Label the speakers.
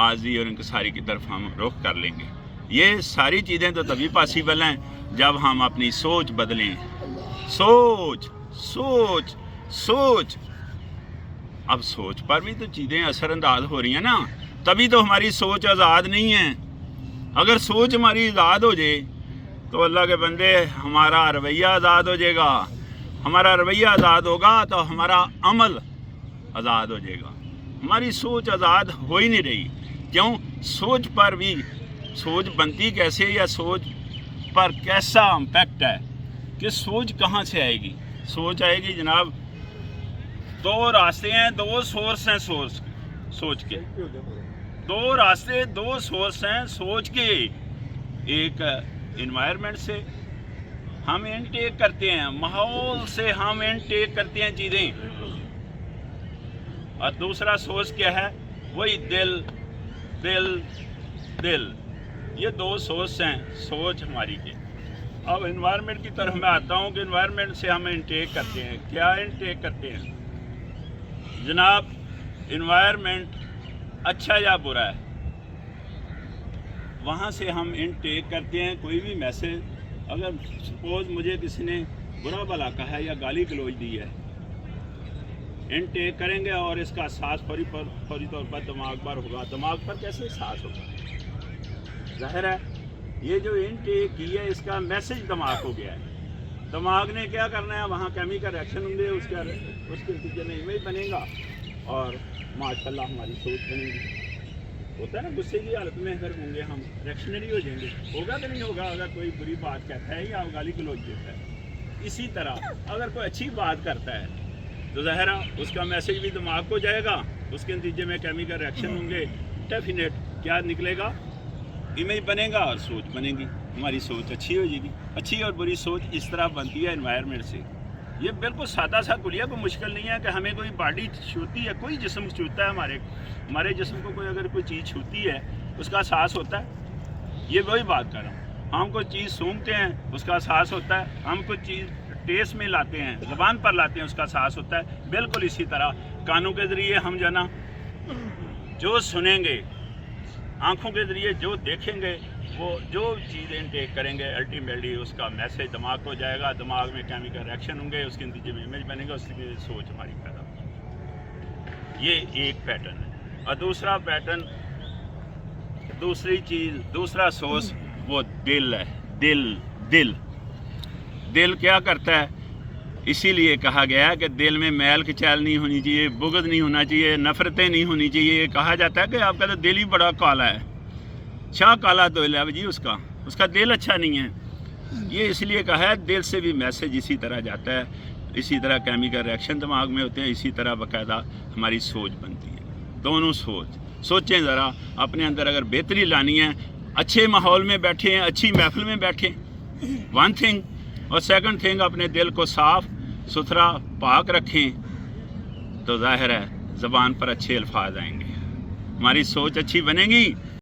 Speaker 1: आज़ी और इंकसारी की तरफ हम रुख कर लेंगे। ये सारी चीज़ें तो तभी पॉसिबल हैं जब हम अपनी सोच बदलें। सोच सोच सोच, अब सोच पर भी तो चीज़ें असरअंदाज हो रही हैं ना, तभी तो हमारी सोच आज़ाद नहीं है। अगर सोच हमारी आज़ाद हो जाए तो अल्लाह के बंदे हमारा रवैया आज़ाद हो जाएगा। हमारा रवैया आज़ाद होगा तो हमारा अमल आज़ाद हो जाएगा। हमारी सोच आज़ाद हो ही नहीं रही। क्यों? सोच पर भी, सोच बनती कैसे या सोच पर कैसा इम्पैक्ट है कि सोच कहाँ से आएगी? सोच आएगी जनाब, दो रास्ते हैं, दो सोर्स हैं सोच के, दो रास्ते, दो सोर्स हैं सोच के। एक इन्वायरमेंट से हम इनटेक करते हैं, माहौल से हम इनटेक करते हैं चीज़ें, और दूसरा सोर्स क्या है? वही दिल दिल दिल। ये दो सोर्स हैं सोच हमारी के। अब इन्वायरमेंट की तरफ मैं आता हूँ कि इन्वायरमेंट से हम इनटेक करते हैं। क्या इनटेक करते हैं जनाब? इन्वायरमेंट अच्छा या बुरा है, वहाँ से हम इनटेक करते हैं कोई भी मैसेज। अगर सपोज मुझे किसी ने बुरा भला कहा है या गाली गलौज दी है, इनटेक करेंगे और इसका एहसास फौरी तौर पर दिमाग पर होगा। दिमाग पर कैसे एहसास होगा? जाहिर है ये जो इनटेक की है इसका मैसेज दिमाग को गया है। दिमाग ने क्या करना है? वहाँ केमिकल रिएक्शन होंगे, उसके नतीजे में इमेज बनेगा और माशाल्लाह हमारी सोच बनेगी। होता है ना, गुस्से की हालत में अगर होंगे हम रिएक्शनरी हो जाएंगे। होगा कि नहीं होगा? अगर कोई बुरी बात कहता है या गाली गलौज देता है। इसी तरह अगर कोई अच्छी बात करता है तो ज़ाहिर उसका मैसेज भी दिमाग को जाएगा, उसके नतीजे में केमिकल रिएक्शन होंगे, डेफिनेट क्या निकलेगा? इमेज बनेगा और सोच बनेगी। हमारी सोच अच्छी हो जाएगी। अच्छी और बुरी सोच इस तरह बनती है इन्वायरमेंट से। ये बिल्कुल सादा सा कुलिया, कोई मुश्किल नहीं है कि हमें कोई बॉडी छूती है, कोई जिस्म छूता है, हमारे जिस्म को कोई अगर कोई चीज़ छूती है उसका एहसास होता है। ये वही बात कर रहा हूँ। हम कोई चीज़ सूंघते हैं उसका एहसास होता है, हम कोई चीज़ टेस्ट में लाते हैं, ज़बान पर लाते हैं, उसका एहसास होता है। बिल्कुल इसी तरह कानों के ज़रिए हम जना जो सुनेंगे, आँखों के ज़रिए जो देखेंगे, वो जो चीज़ इनटेक करेंगे, अल्टीमेटली उसका मैसेज दिमाग को जाएगा। दिमाग में केमिकल रिएक्शन होंगे, उसके नतीजे में इमेज बनेगा, उसकी सोच हमारी पैदा होगी। ये एक पैटर्न है। और दूसरा पैटर्न, दूसरी चीज़, दूसरा सोर्स वो दिल है। दिल दिल क्या करता है? इसीलिए कहा गया है कि दिल में मैल खिंचाल नहीं होनी चाहिए, बुग़्ज़ नहीं होना चाहिए, नफ़रतें नहीं होनी चाहिए। कहा जाता है कि आपका तो दिल ही बड़ा काला है। शाह काला तो है जी, उसका दिल अच्छा नहीं है। ये इसलिए कहा है, दिल से भी मैसेज इसी तरह जाता है, इसी तरह केमिकल रिएक्शन दिमाग में होते हैं, इसी तरह बाकायदा हमारी सोच बनती है। दोनों सोचें ज़रा, अपने अंदर अगर बेहतरी लानी है, अच्छे माहौल में बैठे हैं, अच्छी महफिल में बैठे, वन थिंग, और सेकंड थिंग अपने दिल को साफ़ सुथरा पाक रखें, तो ज़ाहिर है ज़बान पर अच्छे अल्फाज आएंगे, हमारी सोच अच्छी बनेगी।